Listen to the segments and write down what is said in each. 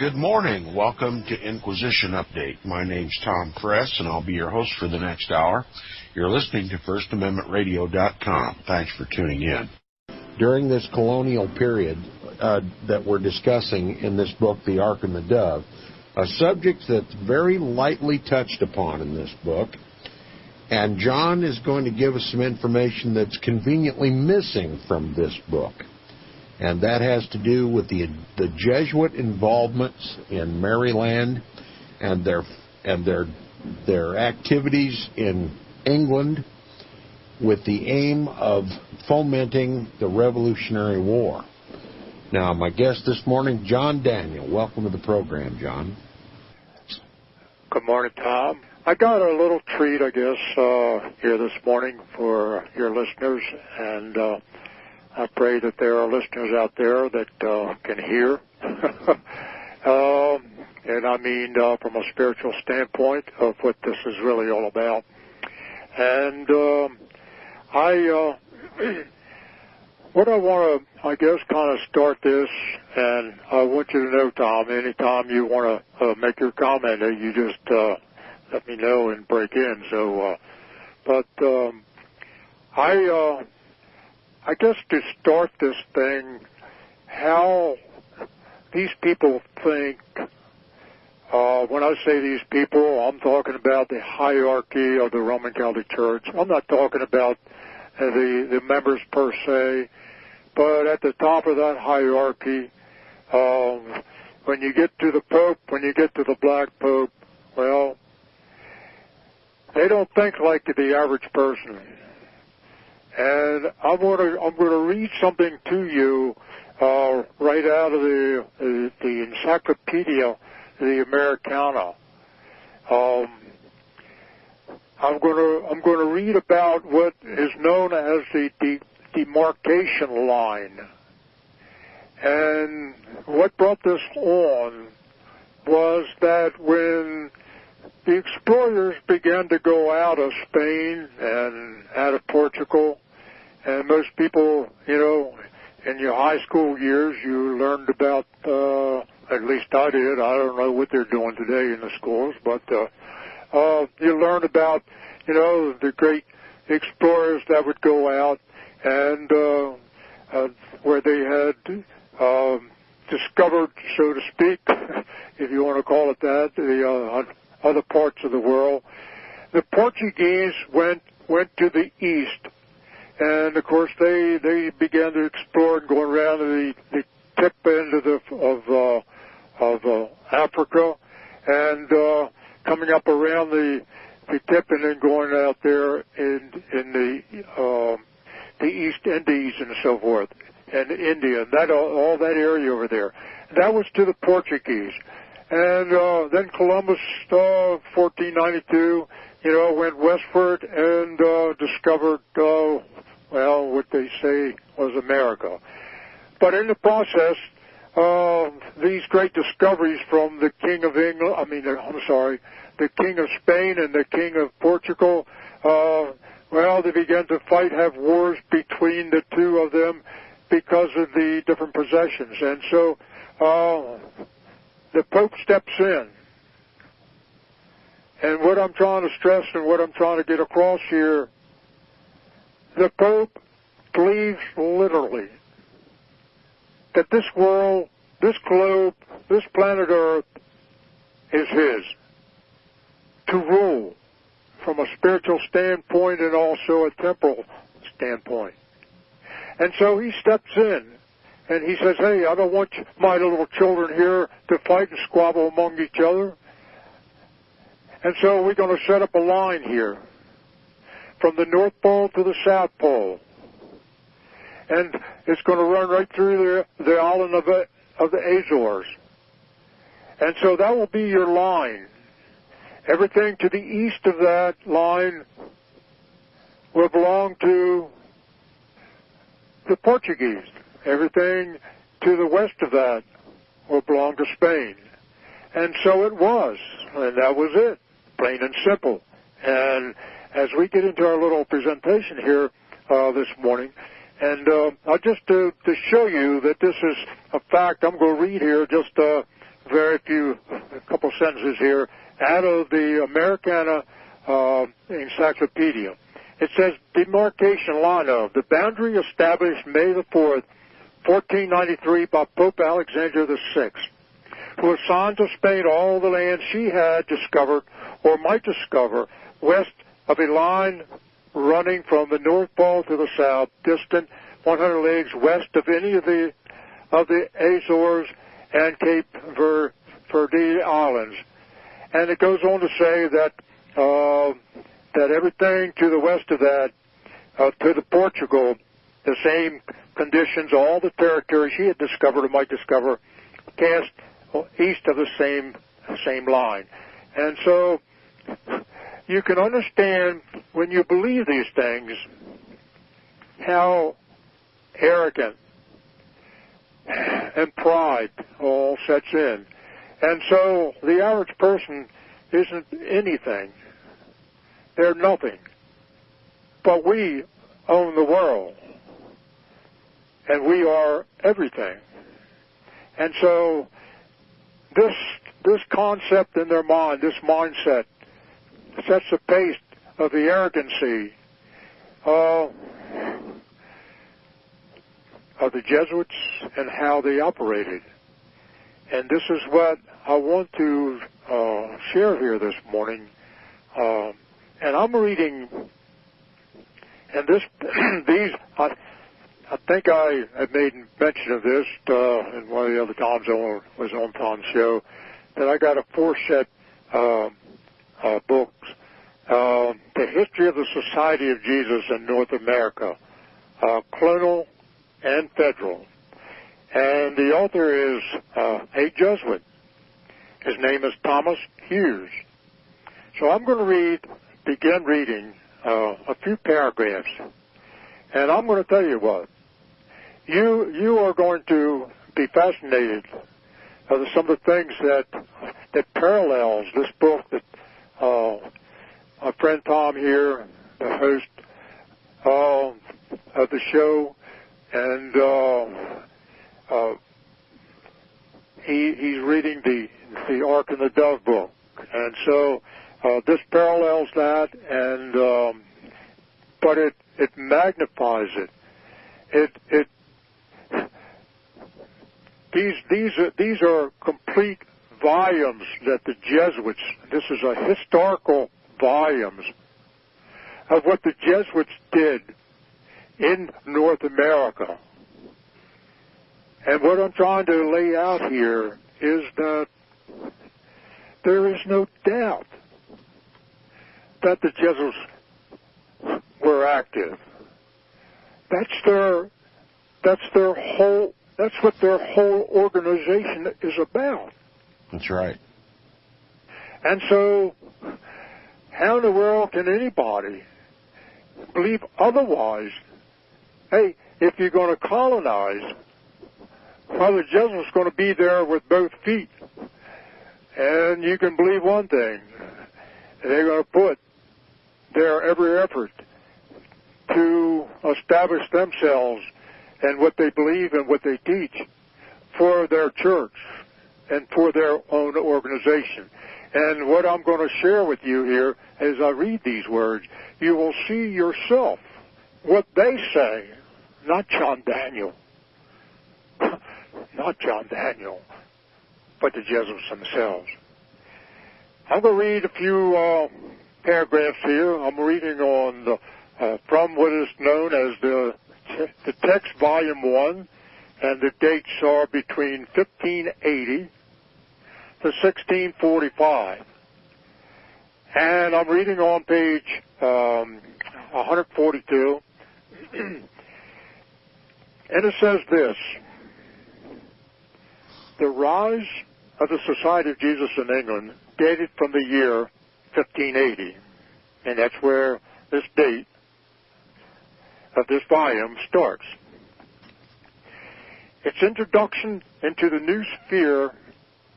Good morning. Welcome to Inquisition Update. My name's Tom Fries, and I'll be your host for the next hour. You're listening to FirstAmendmentRadio.com. Thanks for tuning in. During this colonial period that we're discussing in this book, The Ark the Dove, a subject that's very lightly touched upon in this book, and John is going to give us some information that's conveniently missing from this book. And that has to do with the Jesuit involvements in Maryland and their activities in England with the aim of fomenting the Revolutionary War. Now, my guest this morning, John Daniel. Welcome to the program, John. Good morning, Tom. I got a little treat, I guess, here this morning for your listeners, and I pray that there are listeners out there that can hear. And I mean from a spiritual standpoint of what this is really all about. And what I want to, I guess, kind of start this, and I want you to know, Tom, anytime you want to make your comment, you just let me know and break in. So, I guess to start this thing, how these people think, when I say these people, I'm talking about the hierarchy of the Roman Catholic Church. I'm not talking about the members per se, but at the top of that hierarchy, when you get to the Pope, when you get to the Black Pope, well, they don't think like the average person. And I'm going to read something to you right out of the Encyclopedia, the Americana. I'm going to read about what is known as the demarcation line. And what brought this on was that when the explorers began to go out of Spain and out of Portugal, and most people, you know, in your high school years, you learned about, at least I did, I don't know what they're doing today in the schools, but you learned about, you know, the great explorers that would go out and where they had discovered, so to speak, if you want to call it that, the other parts of the world. The Portuguese went to the east, and of course they began to explore and go around to the tip end of Africa, and coming up around the tip and then going out there in the East Indies and so forth, and India, that all that area over there. That was to the Portuguese. And then Columbus, 1492, you know, went westward and discovered, what they say was America. But in the process, these great discoveries from the King of England, the King of Spain and the King of Portugal, they began to have wars between the two of them because of the different possessions. And so the Pope steps in. And what I'm trying to stress and what I'm trying to get across here, the Pope believes literally that this world, this globe, this planet Earth is his to rule from a spiritual standpoint and also a temporal standpoint. And so he steps in. And he says, hey, I don't want my little children here to fight and squabble among each other. And so we're going to set up a line here from the North Pole to the South Pole. And it's going to run right through the island of the Azores. And so that will be your line. Everything to the east of that line will belong to the Portuguese. Everything to the west of that will belong to Spain. And so it was. And that was it. Plain and simple. And as we get into our little presentation here this morning, and just to show you that this is a fact, I'm going to read here just a couple sentences here out of the Americana Encyclopedia. It says, demarcation line of the boundary established May the 4th, 1493 by Pope Alexander VI, who assigned to Spain all the land she had discovered or might discover west of a line running from the North Pole to the south, distant 100 leagues west of any of the Azores and Cape Verde Islands. And it goes on to say that that everything to the west of that, to the Portugal, the same conditions, all the territory she had discovered or might discover, cast east of the same line. And so you can understand when you believe these things how arrogant and pride all sets in. And so the average person isn't anything. They're nothing. But we own the world. And we are everything. And so this concept in their mind, this mindset, sets the pace of the arrogancy of the Jesuits and how they operated. And this is what I want to share here this morning. And I'm reading, and I think I had made mention of this in one of the other times I was on Tom's show, that I got a 4-set books, The History of the Society of Jesus in North America, Colonial and Federal. And the author is a Jesuit. His name is Thomas Hughes. So I'm going to begin reading a few paragraphs. And I'm going to tell you what. You are going to be fascinated with some of the things that parallels this book that our friend Tom here, the host of the show, and he's reading the Ark and the Dove book. And so this parallels that, and but it magnifies it. These are complete volumes that the Jesuits, this is a historical volumes of what the Jesuits did in North America. And what I'm trying to lay out here is that there is no doubt that the Jesuits were active. That's what their whole organization is about. That's right. And so, how in the world can anybody believe otherwise? Hey, if you're going to colonize, well, the Jesuits are going to be there with both feet. And you can believe one thing. They're going to put their every effort to establish themselves and what they believe and what they teach for their church and for their own organization. And what I'm going to share with you here as I read these words, you will see yourself what they say, not John Daniel. Not John Daniel, but the Jesuits themselves. I'm going to read a few paragraphs here. I'm reading on from what is known as the text volume 1, and the dates are between 1580 to 1645. And I'm reading on page 142, and it says this: the rise of the Society of Jesus in England dated from the year 1580, and that's where this date of this volume starts. Its introduction into the new sphere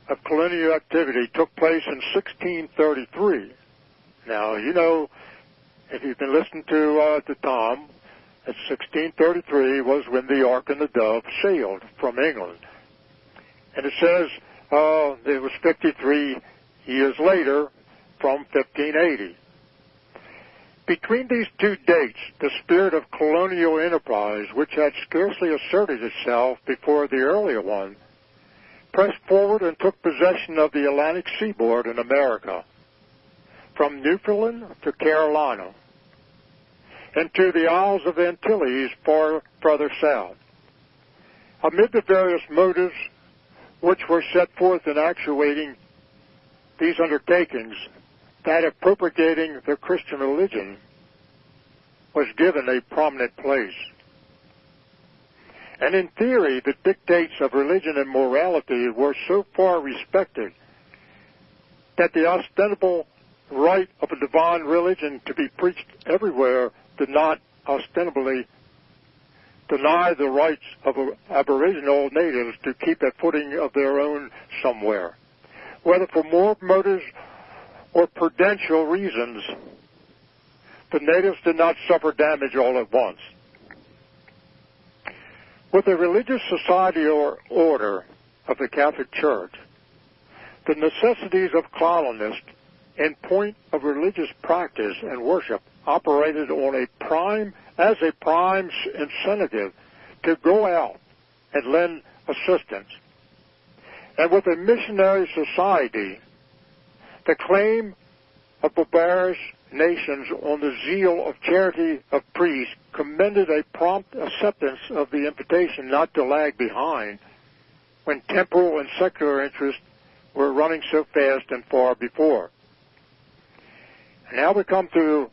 of colonial activity took place in 1633. Now, you know, if you've been listening to Tom, that 1633 was when the Ark and the Dove sailed from England. And it says It was 53 years later from 1580. Between these two dates, the spirit of colonial enterprise, which had scarcely asserted itself before the earlier one, pressed forward and took possession of the Atlantic seaboard in America, from Newfoundland to Carolina, and to the Isles of Antilles far further south. Amid the various motives which were set forth in actuating these undertakings, that of propagating the Christian religion was given a prominent place. And in theory, the dictates of religion and morality were so far respected that the ostensible right of a divine religion to be preached everywhere did not ostensibly deny the rights of aboriginal natives to keep a footing of their own somewhere. Whether for moral motives or prudential reasons, the natives did not suffer damage all at once. With the religious society or order of the Catholic Church, the necessities of colonists in point of religious practice and worship operated on as a prime incentive to go out and lend assistance. And with a missionary society, the claim of barbarous nations on the zeal of charity of priests commended a prompt acceptance of the invitation not to lag behind when temporal and secular interests were running so fast and far before. And now we come to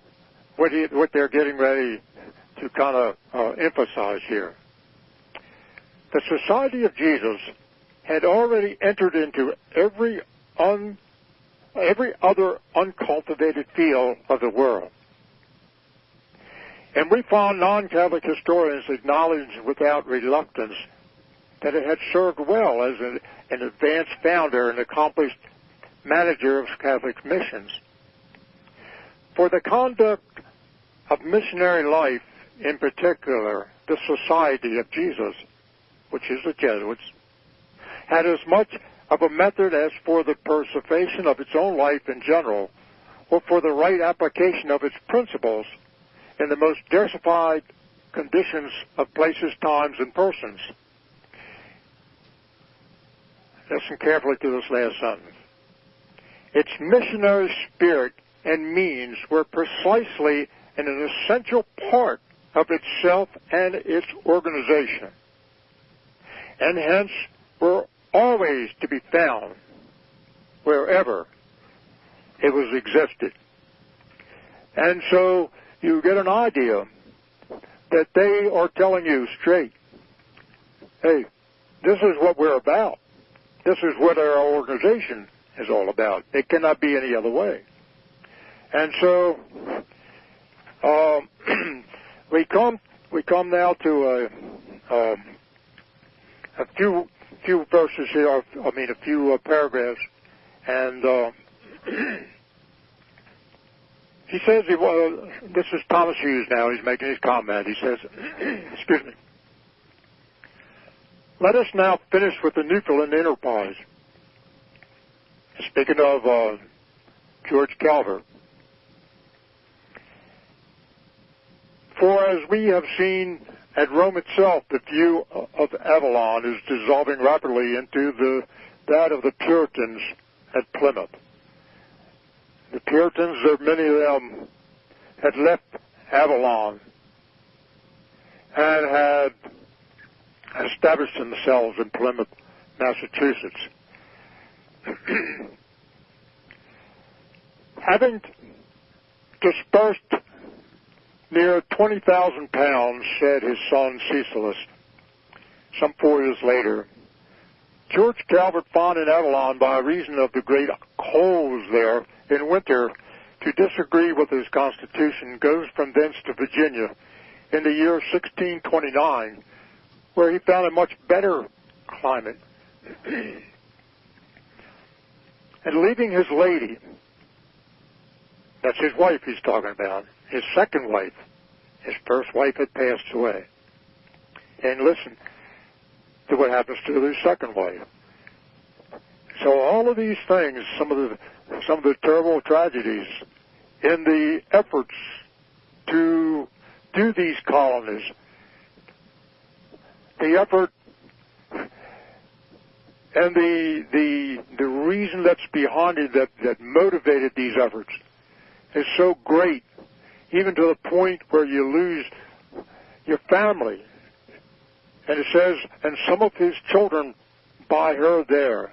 what they're getting ready to kind of emphasize here. The Society of Jesus had already entered into every other uncultivated field of the world. And we found non-Catholic historians acknowledge without reluctance that it had served well as an advanced founder and accomplished manager of Catholic missions. For the conduct of missionary life, in particular, the Society of Jesus, which is the Jesuits, had as much of a method as for the preservation of its own life in general, or for the right application of its principles in the most diversified conditions of places, times, and persons. Listen carefully to this last sentence. Its missionary spirit and means were precisely an essential part of itself and its organization, and hence were always to be found wherever it was existed. And so you get an idea that they are telling you straight, hey, this is what we're about. This is what our organization is all about. It cannot be any other way. And so we come now to a few verses here, a few paragraphs, and he says, this is Thomas Hughes now, he's making his comment. He says, excuse me, let us now finish with the Newfoundland enterprise. Speaking of George Calvert. For as we have seen at Rome itself, the view of Avalon is dissolving rapidly into that of the Puritans at Plymouth. The Puritans, many of them, had left Avalon and had established themselves in Plymouth, Massachusetts. Having dispersed near 20,000 pounds, said his son Cecilus, some 4 years later, George Calvert found in Avalon, by reason of the great colds there in winter, to disagree with his constitution, goes from thence to Virginia in the year 1629, where he found a much better climate. And leaving his lady, that's his wife he's talking about, his second wife, his first wife had passed away. And listen to what happens to his second wife. So all of these things, some of the terrible tragedies in the efforts to do these colonies, the effort and the reason that's behind it, that motivated these efforts, is so great, even to the point where you lose your family. And it says, and some of his children by her there.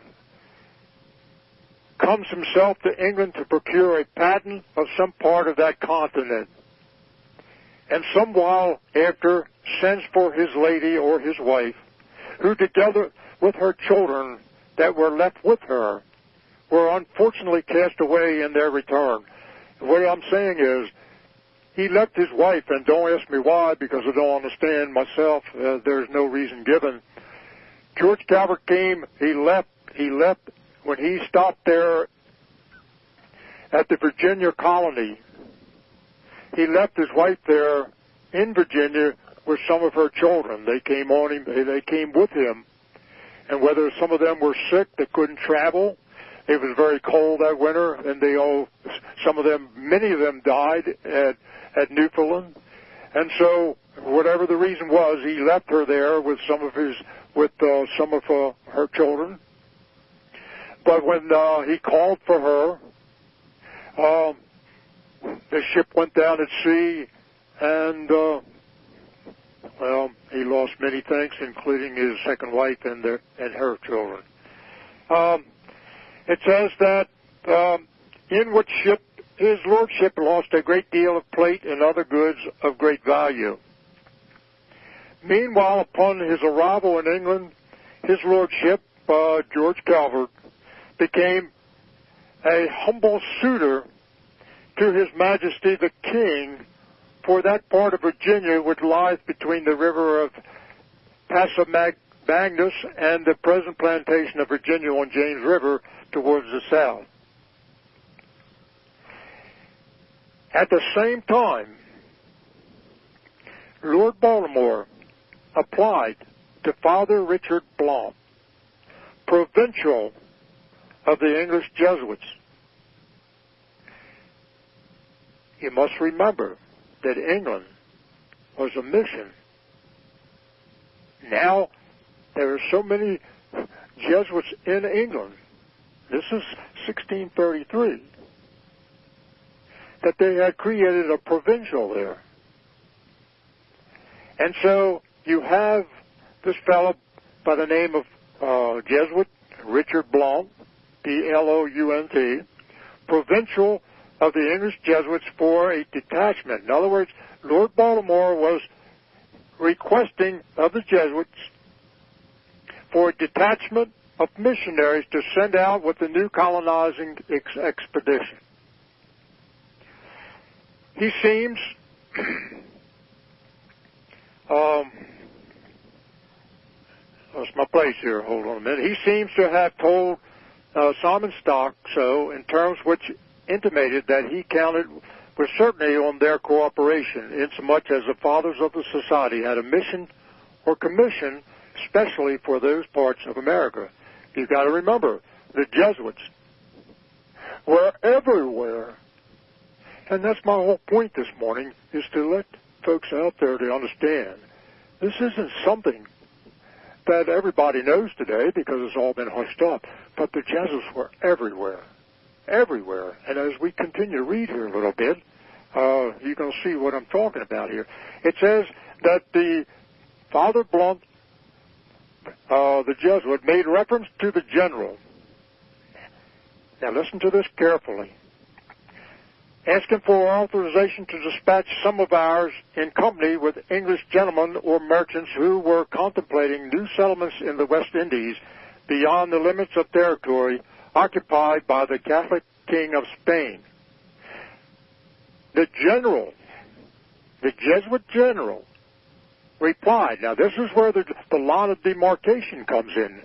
Comes himself to England to procure a patent of some part of that continent. And some while after sends for his lady or his wife, who together with her children that were left with her were unfortunately cast away in their return. What I'm saying is, he left his wife, and don't ask me why, because I don't understand myself. There's no reason given. George Calvert came, he left when he stopped there at the Virginia colony. He left his wife there in Virginia with some of her children. They came on him, they came with him. And whether some of them were sick, they couldn't travel. It was very cold that winter, and many of them died at Newfoundland. And so, whatever the reason was, he left her there with some of her children. But when he called for her, the ship went down at sea, and he lost many things, including his second wife and her children. It says that in which ship his lordship lost a great deal of plate and other goods of great value. Meanwhile, upon his arrival in England, his lordship, George Calvert, became a humble suitor to His Majesty the King for that part of Virginia which lies between the river of Passamagnas and the present plantation of Virginia on James River towards the south. At the same time, Lord Baltimore applied to Father Richard Blount, provincial of the English Jesuits. You must remember that England was a mission. Now, there are so many Jesuits in England. This is 1633. That they had created a provincial there. And so you have this fellow by the name of Jesuit Richard Blount, B-L-O-U-N-T, provincial of the English Jesuits for a detachment. In other words, Lord Baltimore was requesting of the Jesuits for a detachment of missionaries to send out with the new colonizing expedition. He seems, lost my place here, hold on a minute. He seems to have told Simon Stock so in terms which intimated that he counted with certainty on their cooperation, insomuch as the fathers of the society had a mission or commission especially for those parts of America. You've got to remember, the Jesuits were everywhere. And that's my whole point this morning, is to let folks out there to understand this isn't something that everybody knows today because it's all been hushed up, but the Jesuits were everywhere, everywhere. And as we continue to read here a little bit, you're going to see what I'm talking about here. It says that the Father Blount, the Jesuit, made reference to the general. Now listen to this carefully. Asking for authorization to dispatch some of ours in company with English gentlemen or merchants who were contemplating new settlements in the West Indies beyond the limits of territory occupied by the Catholic King of Spain. The general, the Jesuit general, replied. Now this is where the line of demarcation comes in.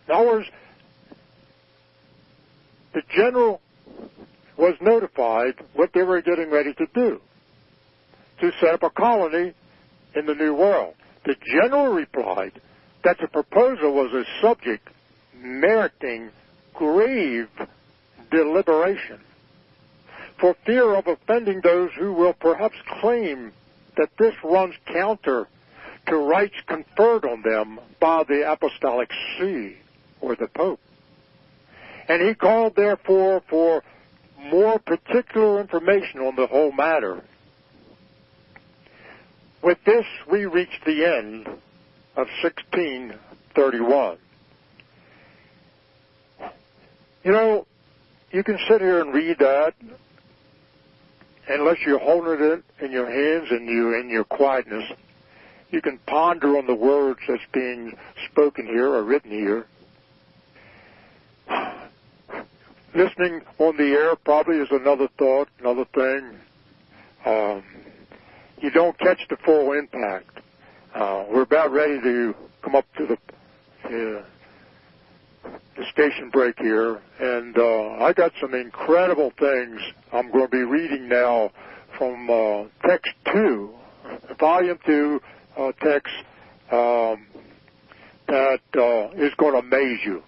In other words, the general was notified what they were getting ready to do, to set up a colony in the New World. The general replied that the proposal was a subject meriting grave deliberation, for fear of offending those who will perhaps claim that this runs counter to rights conferred on them by the Apostolic See or the Pope. And he called, therefore, for more particular information on the whole matter. With this, we reach the end of 1631. You know, you can sit here and read that, unless you're holding it in your hands and you in your quietness. You can ponder on the words that's being spoken here or written here. Listening on the air probably is another thought, another thing. You don't catch the full impact. We're about ready to come up to the station break here, and I got some incredible things I'm going to be reading now from text 2, volume 2, text that is going to amaze you.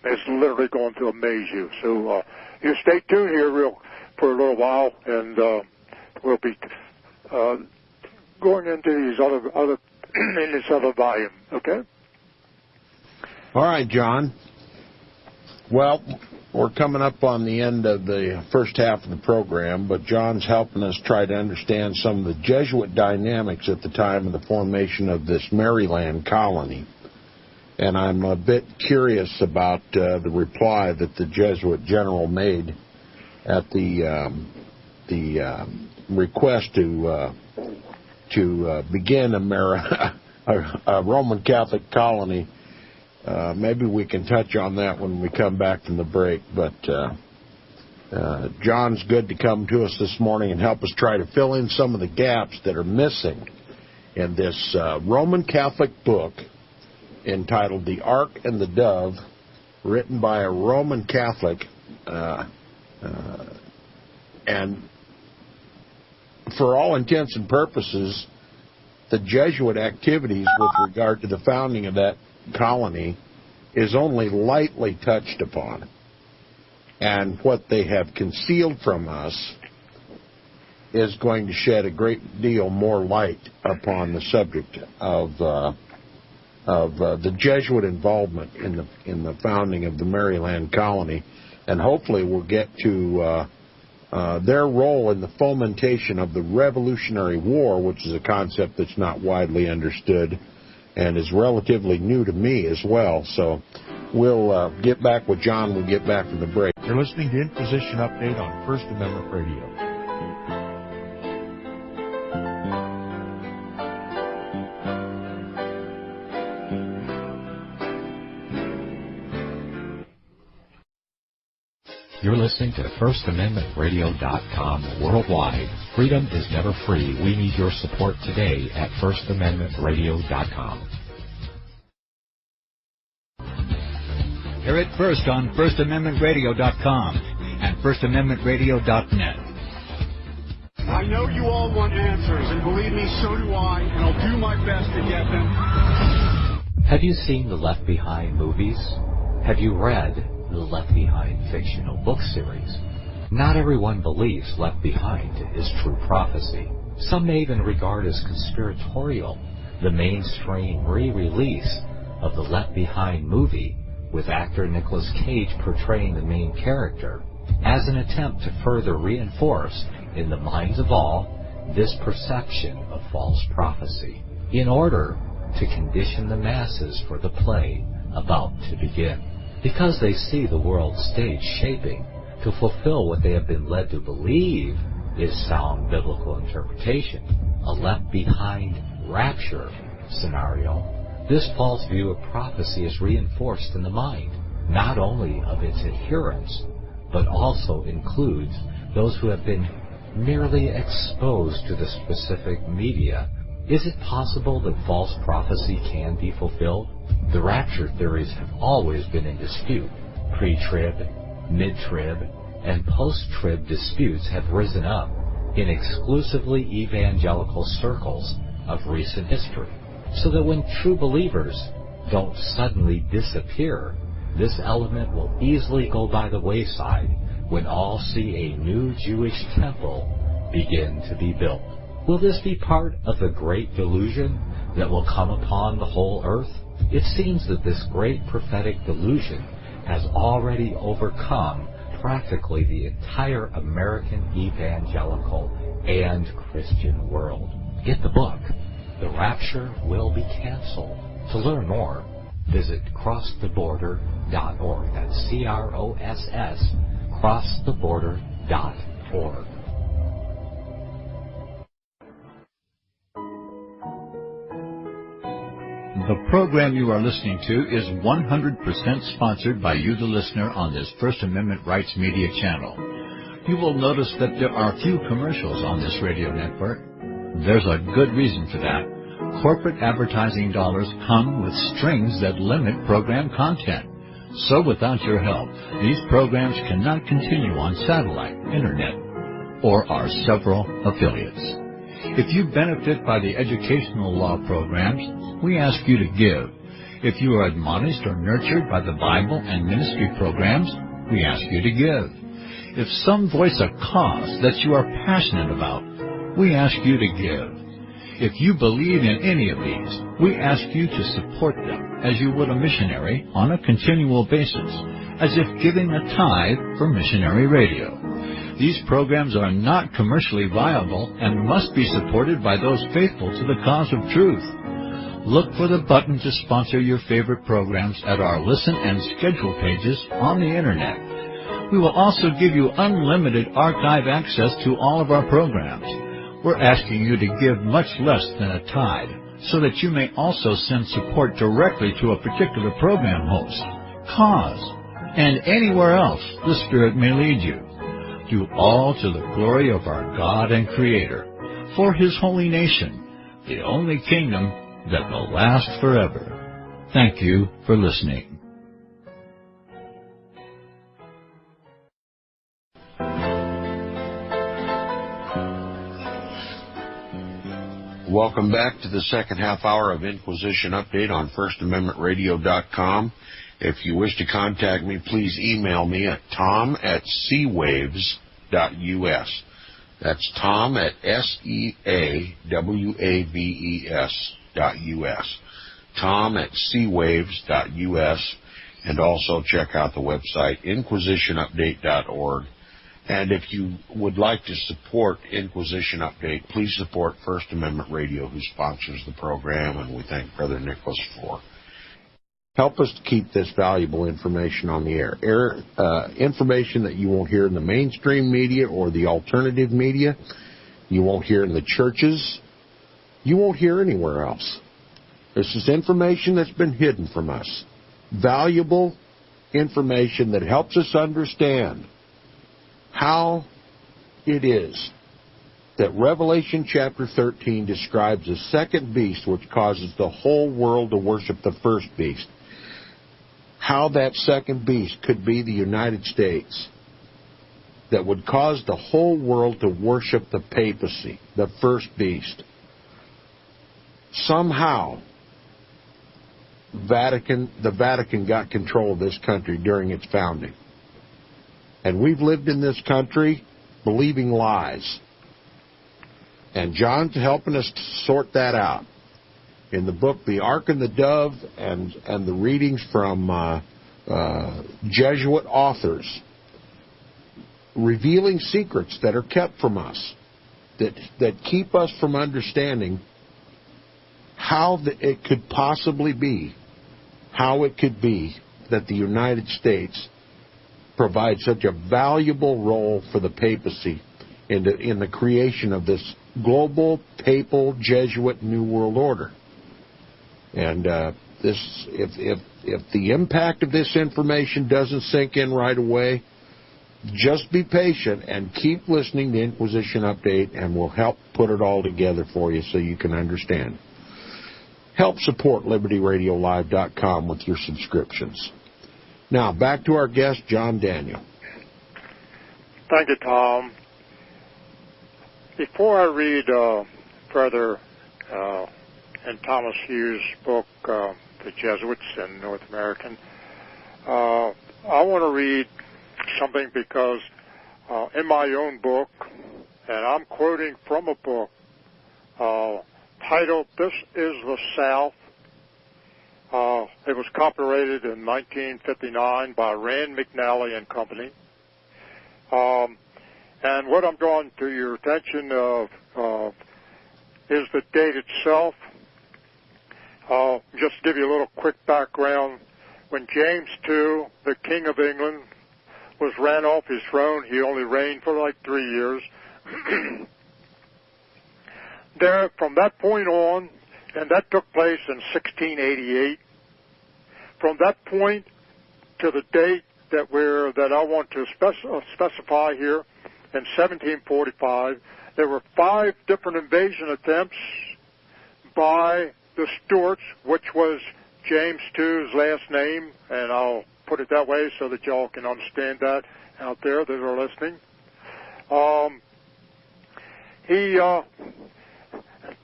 It's literally going to amaze you. So you stay tuned here for a little while, and we'll be going into these other in this other volume. Okay. All right, John. Well, we're coming up on the end of the first half of the program, but John's helping us try to understand some of the Jesuit dynamics at the time of the formation of this Maryland colony. And I'm a bit curious about the reply that the Jesuit general made at the request to begin a Roman Catholic colony. Maybe we can touch on that when we come back from the break. But John's good to come to us this morning and help us try to fill in some of the gaps that are missing in this Roman Catholic book entitled The Ark and the Dove, written by a Roman Catholic. And for all intents and purposes, the Jesuit activities with regard to the founding of that colony is only lightly touched upon. And what they have concealed from us is going to shed a great deal more light upon the subject of the Jesuit involvement in the founding of the Maryland colony, and hopefully we'll get to their role in the fomentation of the Revolutionary War, which is a concept that's not widely understood and is relatively new to me as well. So we'll get back with John when we get back from the break. You're listening to Inquisition Update on First Amendment Radio. You're listening to FirstAmendmentRadio.com worldwide. Freedom is never free. We need your support today at FirstAmendmentRadio.com. Hear it first on FirstAmendmentRadio.com and FirstAmendmentRadio.net. I know you all want answers, and believe me, so do I, and I'll do my best to get them. Have you seen the Left Behind movies? Have you read the Left Behind fictional book series? Not everyone believes Left Behind is true prophecy. Some may even regard as conspiratorial the mainstream re-release of the Left Behind movie with actor Nicolas Cage portraying the main character as an attempt to further reinforce in the minds of all this perception of false prophecy in order to condition the masses for the play about to begin. Because they see the world stage shaping to fulfill what they have been led to believe is sound biblical interpretation, a left behind rapture scenario, this false view of prophecy is reinforced in the mind, not only of its adherents, but also includes those who have been merely exposed to the specific media. Is it possible that false prophecy can be fulfilled? The rapture theories have always been in dispute. Pre-trib, mid-trib, and post-trib disputes have risen up in exclusively evangelical circles of recent history, so that when true believers don't suddenly disappear, this element will easily go by the wayside when all see a new Jewish temple begin to be built. Will this be part of the great delusion that will come upon the whole earth? It seems that this great prophetic delusion has already overcome practically the entire American evangelical and Christian world. Get the book, The Rapture Will Be Canceled. To learn more, visit crosstheborder.org. That's CROSS, crosstheborder.org. The program you are listening to is 100% sponsored by you, the listener, on this First Amendment Rights Media channel. You will notice that there are few commercials on this radio network. There's a good reason for that. Corporate advertising dollars come with strings that limit program content. So without your help, these programs cannot continue on satellite, internet, or our several affiliates. If you benefit by the educational law programs, we ask you to give. If you are admonished or nurtured by the Bible and ministry programs, we ask you to give. If some voice a cause that you are passionate about, we ask you to give. If you believe in any of these, we ask you to support them as you would a missionary on a continual basis, as if giving a tithe for missionary radio. These programs are not commercially viable and must be supported by those faithful to the cause of truth. Look for the button to sponsor your favorite programs at our listen and schedule pages on the Internet. We will also give you unlimited archive access to all of our programs. We're asking you to give much less than a tithe, so that you may also send support directly to a particular program host, cause, and anywhere else the Spirit may lead you. Do all to the glory of our God and Creator, for His holy nation, the only kingdom that will last forever. Thank you for listening. Welcome back to the second half hour of Inquisition Update on FirstAmendmentRadio.com. If you wish to contact me, please email me at tom@seawaves.us. That's tom@seawaves.us. tom@seawaves.us. And also check out the website, inquisitionupdate.org. And if you would like to support Inquisition Update, please support First Amendment Radio, who sponsors the program, and we thank Brother Nicholas for. Help us to keep this valuable information on the air. Information that you won't hear in the mainstream media or the alternative media, you won't hear in the churches, you won't hear anywhere else. This is information that's been hidden from us. Valuable information that helps us understand how it is that Revelation chapter 13 describes a second beast which causes the whole world to worship the first beast. How that second beast could be the United States, that would cause the whole world to worship the papacy, the first beast. Somehow, the Vatican got control of this country during its founding. And we've lived in this country believing lies. And John's helping us to sort that out. In the book, The Ark and the Dove, and the readings from Jesuit authors, revealing secrets that are kept from us, that keep us from understanding how it could possibly be, how it could be that the United States provides such a valuable role for the papacy in the creation of this global papal Jesuit New World Order. And if the impact of this information doesn't sink in right away, just be patient and keep listening to Inquisition Update, and we'll help put it all together for you so you can understand. Help support LibertyRadioLive.com with your subscriptions. Now, back to our guest, John Daniel. Thank you, Tom. Before I read further in Thomas Hughes' book, The Jesuits in North American, I want to read something because in my own book, and I'm quoting from a book titled "This Is the South." It was copyrighted in 1959 by Rand McNally and Company. And what I'm drawing to your attention of is the date itself. Just to give you a little quick background, when James II, the King of England, was ran off his throne, he only reigned for like 3 years. There, from that point on, and that took place in 1688, from that point to the date that I want to specify here, in 1745, there were 5 different invasion attempts by the Stuarts, which was James II's last name, and I'll put it that way so that y'all can understand that out there that are listening.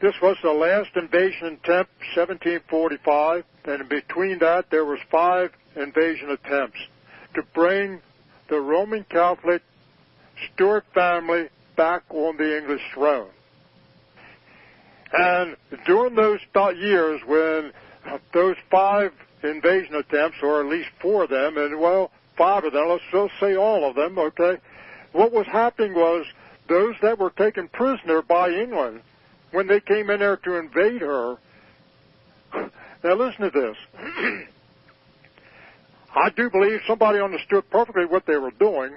This was the last invasion attempt, 1745, and in between that there was 5 invasion attempts to bring the Roman Catholic Stuart family back on the English throne. And during those years when those 5 invasion attempts, or at least 4 of them, and well, 5 of them, let's just say all of them, okay, what was happening was those that were taken prisoner by England when they came in there to invade her. Now listen to this. I do believe somebody understood perfectly what they were doing.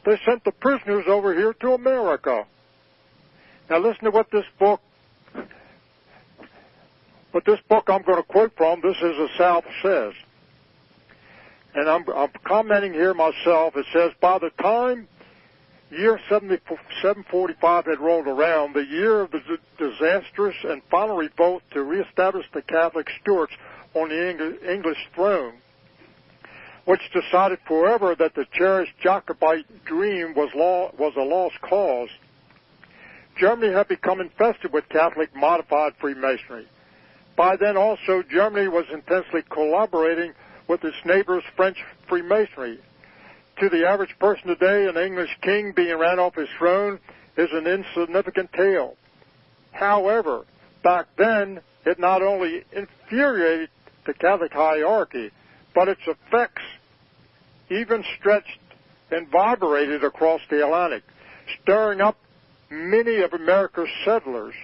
They sent the prisoners over here to America. Now listen to what this book I'm going to quote from, This Is the South, says. And I'm commenting here myself. It says, by the time year 745 had rolled around, the year of the disastrous and final revolt to reestablish the Catholic Stuarts on the English throne, which decided forever that the cherished Jacobite dream was a lost cause, Germany had become infested with Catholic modified Freemasonry. By then also, Germany was intensely collaborating with its neighbors' French Freemasonry. To the average person today, an English king being ran off his throne is an insignificant tale. However, back then, it not only infuriated the Catholic hierarchy, but its effects even stretched and vibrated across the Atlantic, stirring up many of America's settlers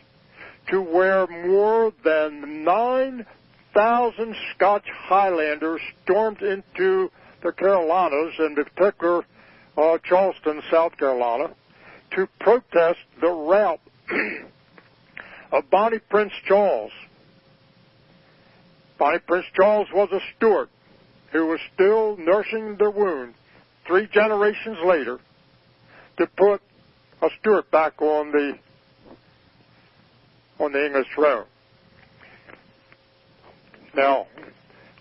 to where more than 9,000 Scotch Highlanders stormed into the Carolinas, in particular Charleston, South Carolina, to protest the rout of Bonnie Prince Charles. Bonnie Prince Charles was a Stuart who was still nursing the wound 3 generations later to put a Stuart back on the English throne. Now,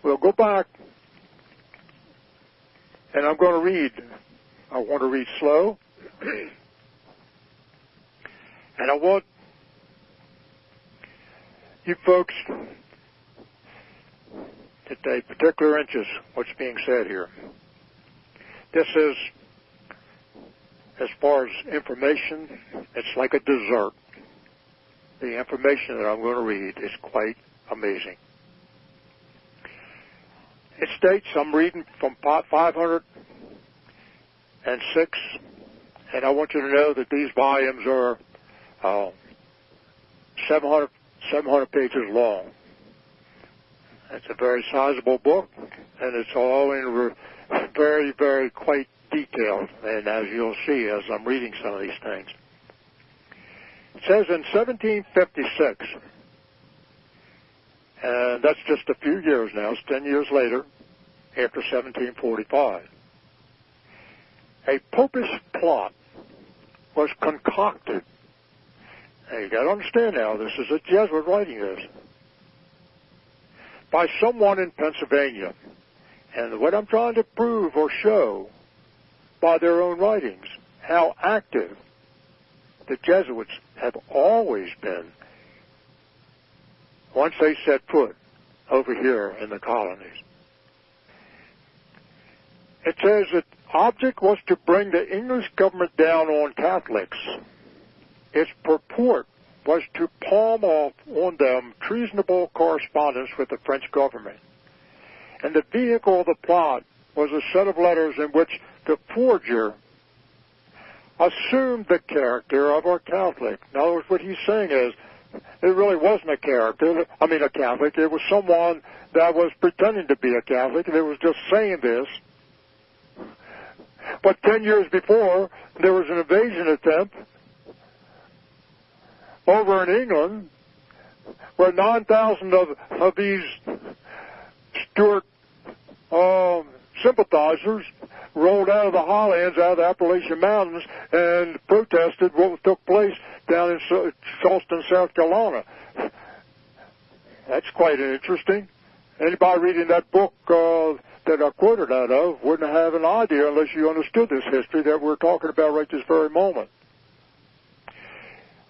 we'll go back, and I'm going to read. I want to read slow, and I want you folks to take particular interest in what's being said here. This is, as far as information, it's like a dessert. The information that I'm going to read is quite amazing. It states, I'm reading from 506, and I want you to know that these volumes are 700 pages long. It's a very sizable book, and it's all in very, very quite detailed, and as you'll see as I'm reading some of these things. It says in 1756, and that's just a few years now, it's 10 years later, after 1745, a popish plot was concocted. Now you got to understand now, this is a Jesuit writing this, by someone in Pennsylvania. And what I'm trying to prove or show by their own writings, how active the Jesuits have always been once they set foot over here in the colonies. It says that object was to bring the English government down on Catholics. Its purport was to palm off on them treasonable correspondence with the French government. And the vehicle of the plot was a set of letters in which the forger assumed the character of a Catholic. In other words, what he's saying is, it really wasn't a Catholic. It was someone that was pretending to be a Catholic, and it was just saying this. But 10 years before, there was an invasion attempt over in England where 9,000 of these Stuart sympathizers rolled out of the highlands, out of the Appalachian Mountains, and protested what took place down in Charleston, South Carolina. That's quite interesting. Anybody reading that book that I quoted out of wouldn't have an idea unless you understood this history that we're talking about right this very moment.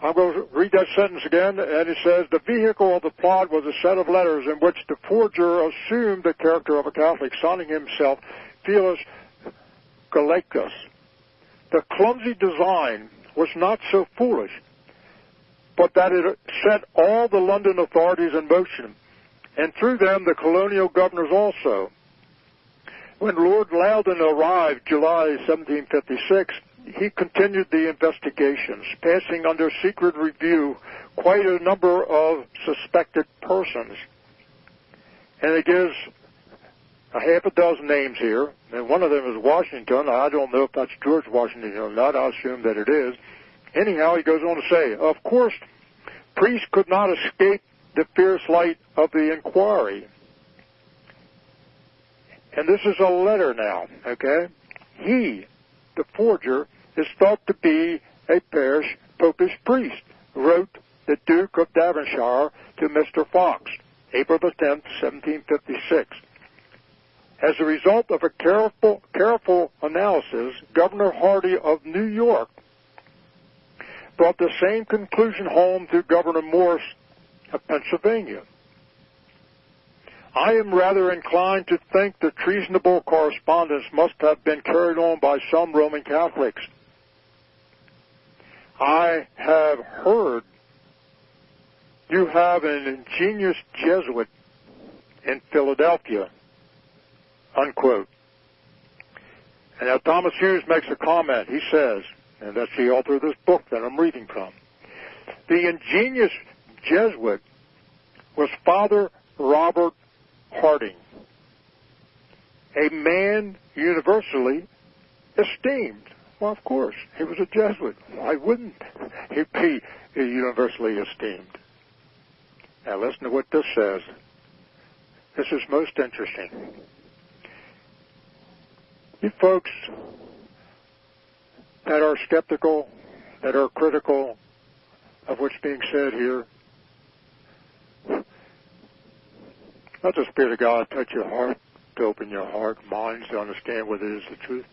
I'm going to read that sentence again, and it says, the vehicle of the plot was a set of letters in which the forger assumed the character of a Catholic, signing himself Felix Galactus. The clumsy design was not so foolish, but that it set all the London authorities in motion, and through them the colonial governors also. When Lord Loudon arrived July 1756, he continued the investigations, passing under secret review quite a number of suspected persons. And it gives a half a dozen names here, and one of them is Washington. I don't know if that's George Washington or not. I assume that it is. Anyhow, he goes on to say, of course, priests could not escape the fierce light of the inquiry. And this is a letter now, okay? He, the forger, is thought to be a parish popish priest, wrote the Duke of Devonshire to Mr. Fox, April the 10th, 1756. As a result of a careful analysis, Governor Hardy of New York brought the same conclusion home to Governor Morse of Pennsylvania. I am rather inclined to think the treasonable correspondence must have been carried on by some Roman Catholics. I have heard you have an ingenious Jesuit in Philadelphia, unquote. And now Thomas Hughes makes a comment. He says, and that's the author of this book that I'm reading from, the ingenious Jesuit was Father Robert Harding, a man universally esteemed. Well, of course, he was a Jesuit. Why wouldn't he be universally esteemed? Now listen to what this says. This is most interesting. You folks that are skeptical, that are critical of what's being said here, let the Spirit of God touch your heart, to open your heart and minds to understand what it is the truth.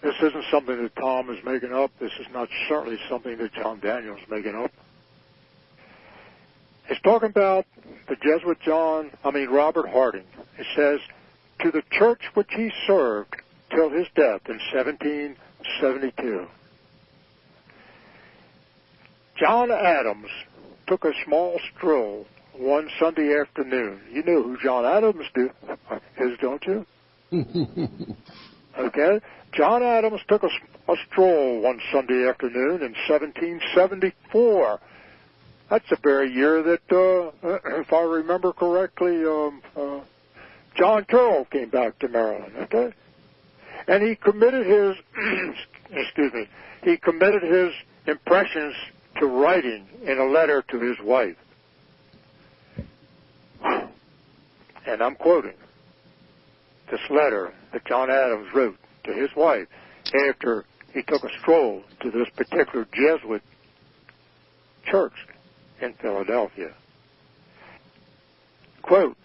This isn't something that Tom is making up. This is not certainly something that John Daniel's making up. It's talking about the Jesuit Robert Harding. It says, to the church which he served till his death in 1772. John Adams took a small stroll one Sunday afternoon. You know who John Adams is, don't you? Okay? John Adams took a stroll one Sunday afternoon in 1774. That's the very year that, if I remember correctly, John Carroll came back to Maryland, okay? And he committed his, he committed his impressions to writing in a letter to his wife. And I'm quoting this letter that John Adams wrote to his wife after he took a stroll to this particular Jesuit church in Philadelphia. Quote,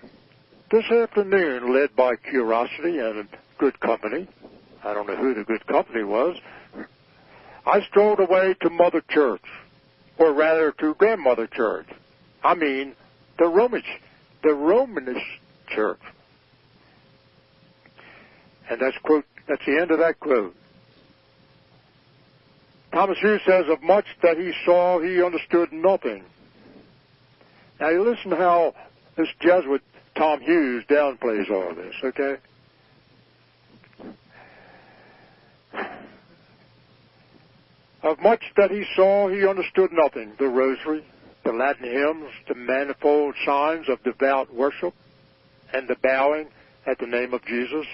this afternoon, led by curiosity and good company, I don't know who the good company was, I strolled away to Mother Church, or rather to Grandmother Church. I mean, the Romanish Church. And that's the end of that quote. Thomas Hughes says, of much that he saw, he understood nothing. Now you listen to how this Jesuit Tom Hughes downplays all of this, okay? Of much that he saw, he understood nothing. The rosary, the Latin hymns, the manifold signs of devout worship, and the bowing at the name of Jesus.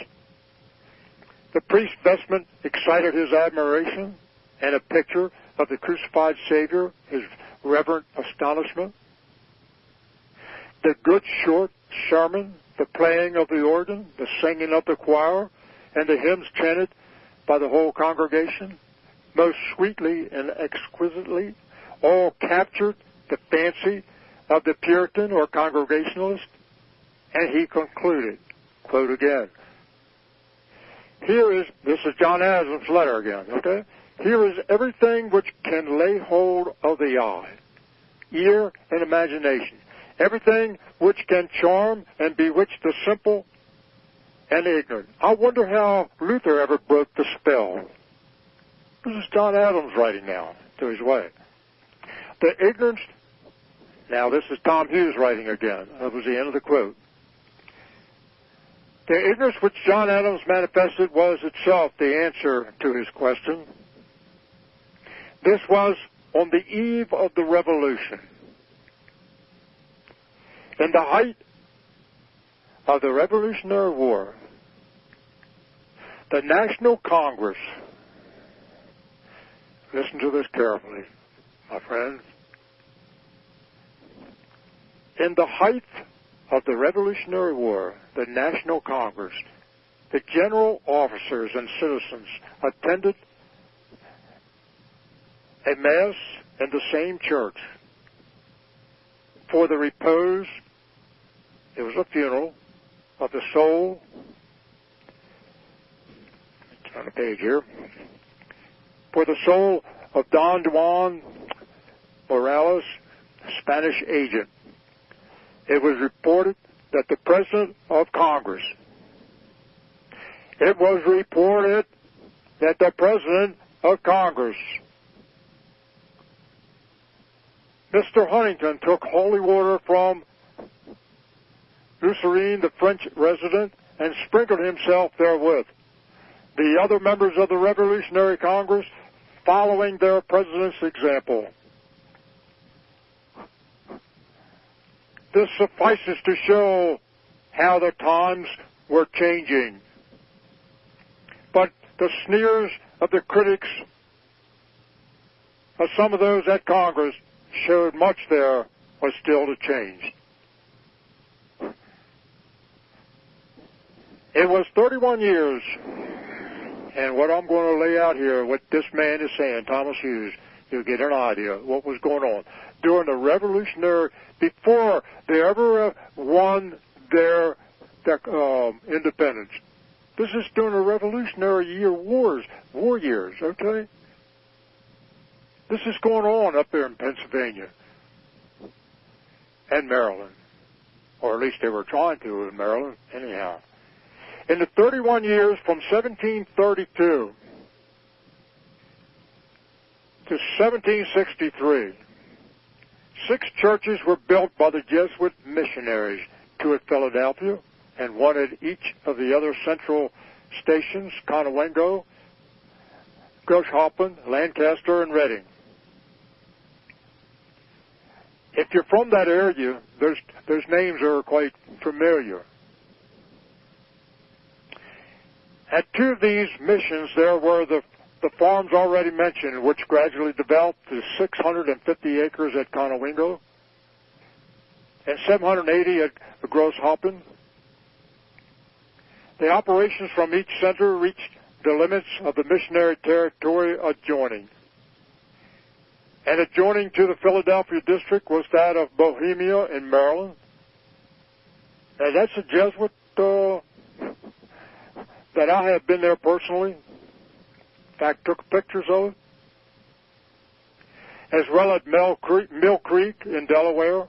The priest's vestment excited his admiration, and a picture of the crucified Savior, his reverent astonishment. The good short sermon, the playing of the organ, the singing of the choir, and the hymns chanted by the whole congregation, most sweetly and exquisitely, all captured the fancy of the Puritan or Congregationalist. And he concluded, quote again, this is John Adams' letter again, okay? Here is everything which can lay hold of the eye, ear, and imagination. Everything which can charm and bewitch the simple and ignorant. I wonder how Luther ever broke the spell. This is John Adams writing now to his wife. The ignorance, now this is Tom Hughes writing again. That was the end of the quote. The ignorance which John Adams manifested was itself the answer to his question. This was on the eve of the Revolution. In the height of the Revolutionary War, the National Congress, listen to this carefully, my friends. In the height of the Revolutionary War, the National Congress, the general officers and citizens attended a mass in the same church for the repose, it was a funeral, of the soul, turn the page here, for the soul of Don Juan Morales, Spanish agent. It was reported that the President of Congress, Mr. Huntington took holy water from Lucerne, the French resident, and sprinkled himself therewith. The other members of the Revolutionary Congress following their president's example. This suffices to show how the times were changing. But the sneers of the critics of some of those at Congress showed much there was still to change. It was 31 years, and what I'm going to lay out here, what this man is saying, Thomas Hughes, you'll get an idea of what was going on during the Revolutionary, before they ever won their independence. This is during the Revolutionary war years, okay? This is going on up there in Pennsylvania and Maryland, or at least they were trying to in Maryland, anyhow. In the 31 years from 1732 to 1763, 6 churches were built by the Jesuit missionaries, 2 at Philadelphia and 1 at each of the other central stations, Conewengo, Groshoppen, Lancaster, and Reading. If you're from that area, those names are quite familiar. At 2 of these missions, there were the farms already mentioned, which gradually developed to 650 acres at Conewengo and 780 at Groshoppen. The operations from each center reached the limits of the missionary territory adjoining. And adjoining to the Philadelphia district was that of Bohemia in Maryland. And that's a Jesuit that I have been there personally. In fact, took pictures of it. As well as Mill Creek in Delaware.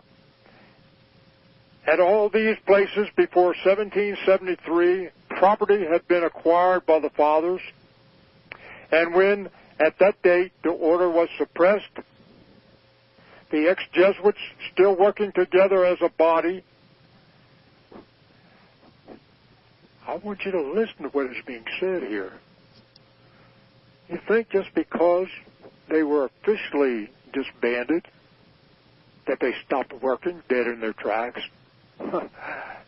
At all these places before 1773, property had been acquired by the fathers, and when, at that date, the order was suppressed, the ex-Jesuits, still working together as a body, I want you to listen to what is being said here. You think just because they were officially disbanded that they stopped working dead in their tracks?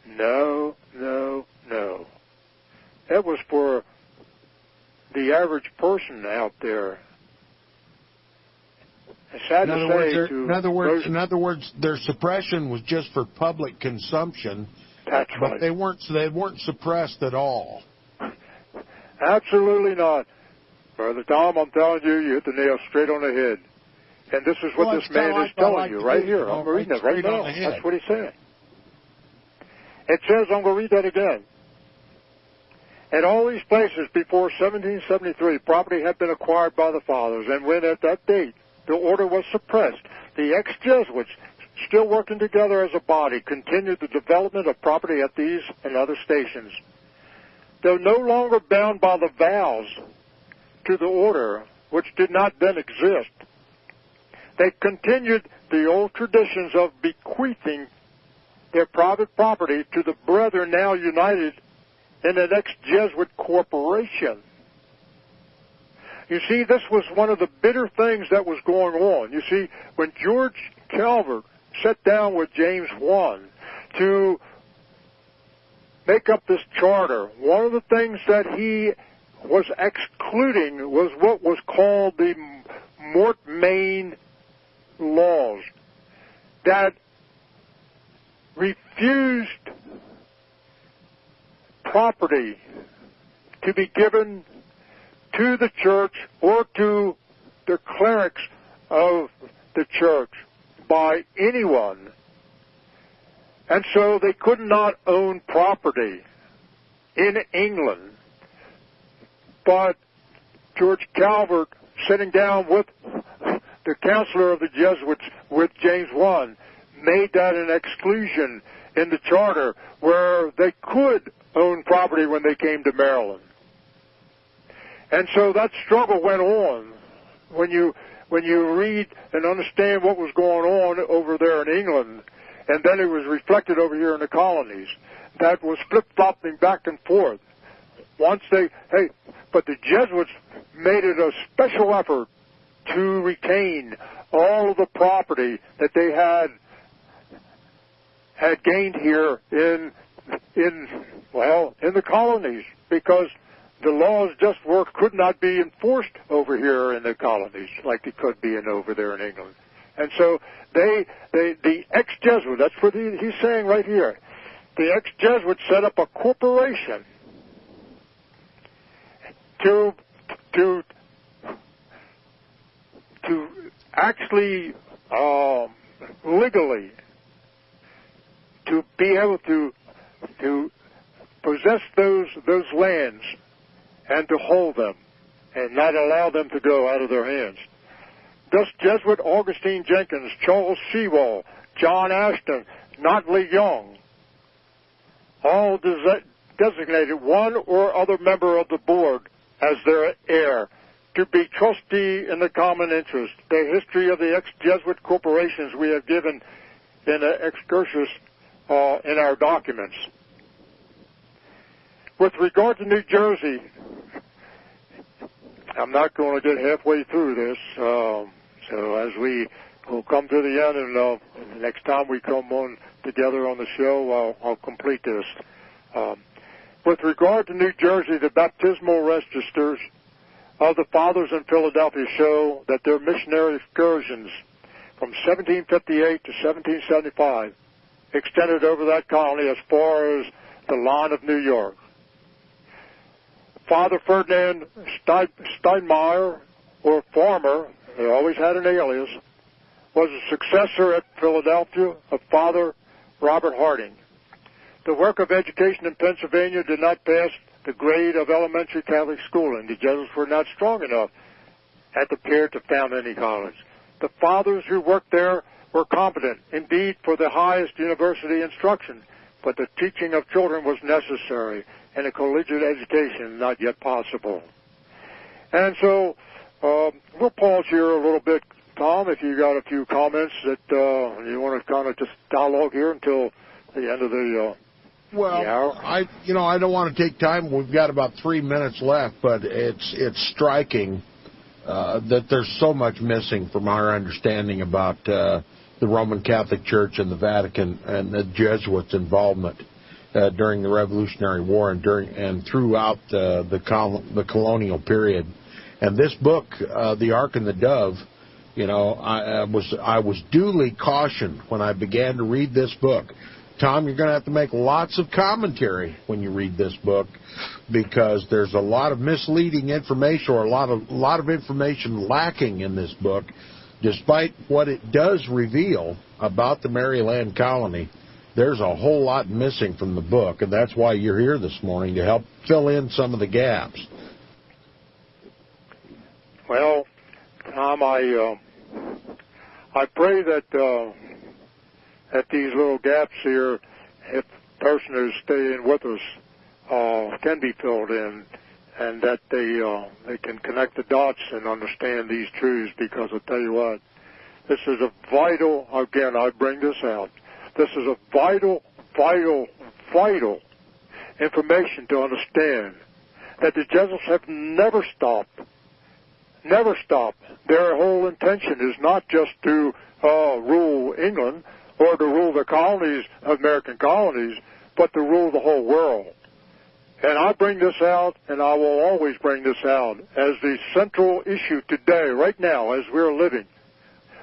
No, no, no. That was for the average person out there. It's sad to say. In other words, their suppression was just for public consumption. That's right. But they weren't suppressed at all. Absolutely not. Brother Tom, I'm telling you, you hit the nail straight on the head. And this is what this man is telling you right here. I'm reading it right now. That's what he's saying. It says, I'm going to read that again. At all these places before 1773, property had been acquired by the fathers, and when at that date the order was suppressed, the ex-Jesuits, still working together as a body, continued the development of property at these and other stations. Though no longer bound by the vows to the order, which did not then exist, they continued the old traditions of bequeathing their private property to the brethren now united in an ex-Jesuit corporation. You see, this was one of the bitter things that was going on. You see, when George Calvert sat down with James I to make up this charter, one of the things that he was excluding was what was called the Mortmain laws, that refused property to be given to the church or to the clerics of the church by anyone. And so they could not own property in England. But George Calvert, sitting down with the counselor of the Jesuits, with James I, made that an exclusion in the charter where they could own property when they came to Maryland. And so that struggle went on. When you read and understand what was going on over there in England, and then it was reflected over here in the colonies, that was flip-flopping back and forth. But the Jesuits made it a special effort to retain all of the property that they had gained here in the colonies, because the laws could not be enforced over here in the colonies like they could be over there in England. And so the ex-Jesuit, that's what he's saying right here, the ex-Jesuit set up a corporation to actually legally to be able to possess those lands and to hold them and not allow them to go out of their hands. Thus Jesuit Augustine Jenkins, Charles Sewall, John Ashton, Notley Young, all designated one or other member of the board as their heir to be trustee in the common interest. The history of the ex-Jesuit corporations we have given in an excursus in our documents. With regard to New Jersey, I'm not going to get halfway through this, so as we will come to the end, and next time we come on together on the show, I'll complete this. With regard to New Jersey, the baptismal registers of the fathers in Philadelphia show that their missionary excursions from 1758 to 1775 extended over that colony as far as the line of New York. Father Ferdinand Steinmeier, or Farmer, he always had an alias, was a successor at Philadelphia of Father Robert Harding. The work of education in Pennsylvania did not pass the grade of elementary Catholic schooling. The Jesuits were not strong enough at the period to found any college. The fathers who worked there were competent, indeed, for the highest university instruction, but the teaching of children was necessary. and a collegiate education not yet possible. And so we'll pause here a little bit, Tom, if you got a few comments that you want to kind of just dialogue here until the end of the hour. I don't want to take time. We've got about 3 minutes left, but it's striking that there's so much missing from our understanding about the Roman Catholic Church and the Vatican and the Jesuits' involvement during the Revolutionary War and throughout the colonial period. And this book, The Ark and the Dove, I was duly cautioned when I began to read this book. Tom, you're going to have to make lots of commentary when you read this book, because there's a lot of misleading information, or a lot of information lacking in this book, despite what it does reveal about the Maryland colony. There's a whole lot missing from the book, and that's why you're here this morning, to help fill in some of the gaps. Well, Tom, I pray that these little gaps here, if the person who's staying with us, can be filled in, and that they can connect the dots and understand these truths, because I'll tell you what, this is a vital, again, I bring this out, this is a vital information to understand that the Jesuits have never stopped. Their whole intention is not just to rule England or to rule the colonies, American colonies, but to rule the whole world. And I bring this out, and I will always bring this out as the central issue today, right now, as we're living.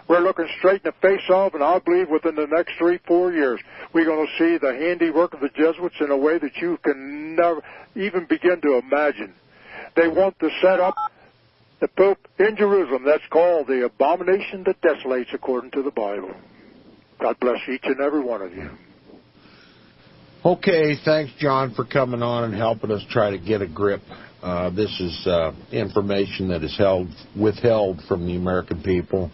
We're looking straight in the face of, and I believe within the next 3-4 years, we're going to see the handiwork of the Jesuits in a way that you can never even begin to imagine. They want to set up the Pope in Jerusalem. That's called the abomination that desolates, according to the Bible. God bless each and every one of you. Okay, thanks, John, for coming on and helping us try to get a grip. This is information that is withheld from the American people,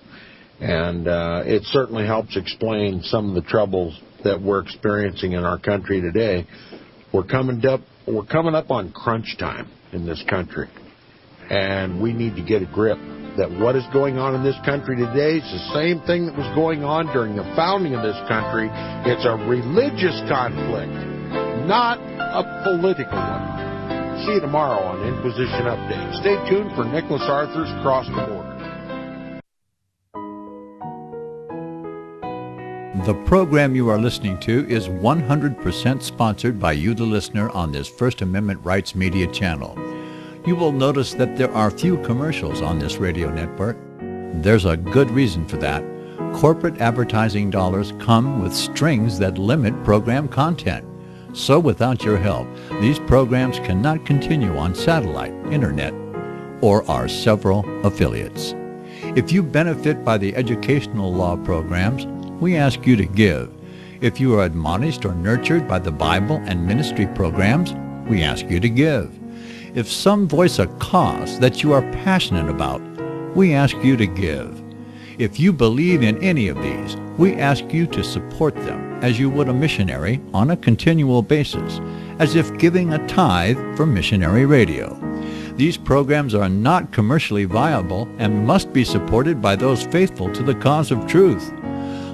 and it certainly helps explain some of the troubles that we're experiencing in our country today. We're coming up on crunch time in this country, and we need to get a grip that what is going on in this country today is the same thing that was going on during the founding of this country. It's a religious conflict, not a political one. See you tomorrow on Inquisition Update. Stay tuned for Nicholas Arthur's Cross the Border. The program you are listening to is 100% sponsored by you, the listener, on this First Amendment Rights Media channel. You will notice that there are few commercials on this radio network. There's a good reason for that. Corporate advertising dollars come with strings that limit program content. So without your help, these programs cannot continue on satellite, internet, or our several affiliates. If you benefit by the educational law programs, we ask you to give. If you are admonished or nurtured by the Bible and ministry programs, we ask you to give. If some voice a cause that you are passionate about, we ask you to give. If you believe in any of these, we ask you to support them as you would a missionary on a continual basis, as if giving a tithe for missionary radio. These programs are not commercially viable and must be supported by those faithful to the cause of truth.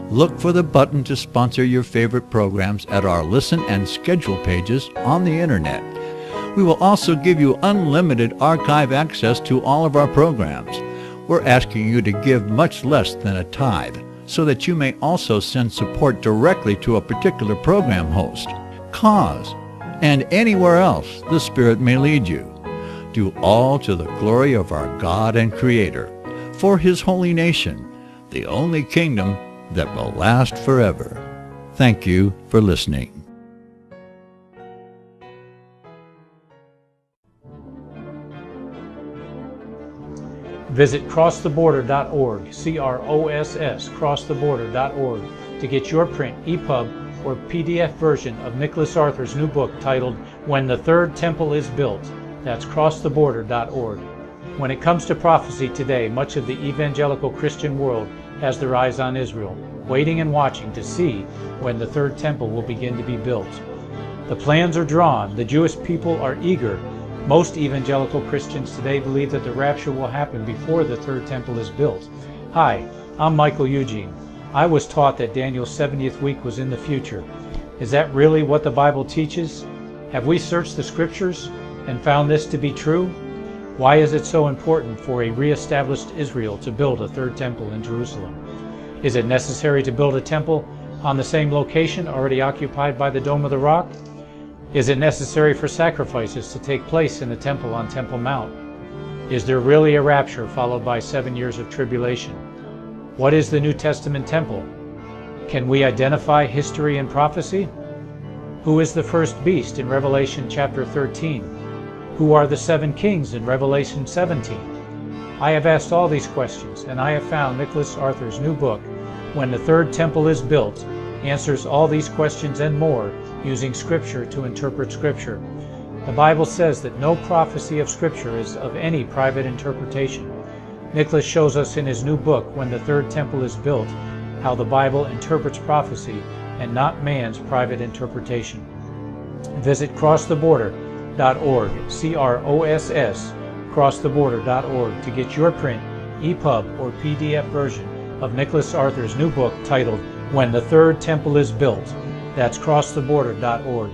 Look for the button to sponsor your favorite programs at our listen and schedule pages on the internet. We will also give you unlimited archive access to all of our programs. We're asking you to give much less than a tithe, so that you may also send support directly to a particular program host, cause, and anywhere else the Spirit may lead you. Do all to the glory of our God and Creator, for His holy nation, the only kingdom that will last forever. Thank you for listening. Visit crosstheborder.org, CROSS, crosstheborder.org, to get your print, EPUB, or PDF version of Nicholas Arthur's new book titled When the Third Temple is Built. That's crosstheborder.org. When it comes to prophecy today, much of the evangelical Christian world has their eyes on Israel, waiting and watching to see when the third temple will begin to be built. The plans are drawn. The Jewish people are eager. Most evangelical Christians today believe that the rapture will happen before the third temple is built. Hi, I'm Michael Eugene. I was taught that Daniel's 70th week was in the future. Is that really what the Bible teaches? Have we searched the scriptures and found this to be true? Why is it so important for a re-established Israel to build a third temple in Jerusalem? Is it necessary to build a temple on the same location already occupied by the Dome of the Rock? Is it necessary for sacrifices to take place in the temple on Temple Mount? Is there really a rapture followed by 7 years of tribulation? What is the New Testament temple? Can we identify history and prophecy? Who is the first beast in Revelation chapter 13? Who are the 7 kings in Revelation 17? I have asked all these questions, and I have found Nicholas Arthur's new book, When the Third Temple is Built, answers all these questions and more using Scripture to interpret Scripture. The Bible says that no prophecy of Scripture is of any private interpretation. Nicholas shows us in his new book, When the Third Temple is Built, how the Bible interprets prophecy and not man's private interpretation. Visit crosstheborder.org, C-R-O-S-S, crosstheborder.org to get your print, EPUB, or PDF version of Nicholas Arthur's new book titled When the Third Temple is Built. That's crosstheborder.org.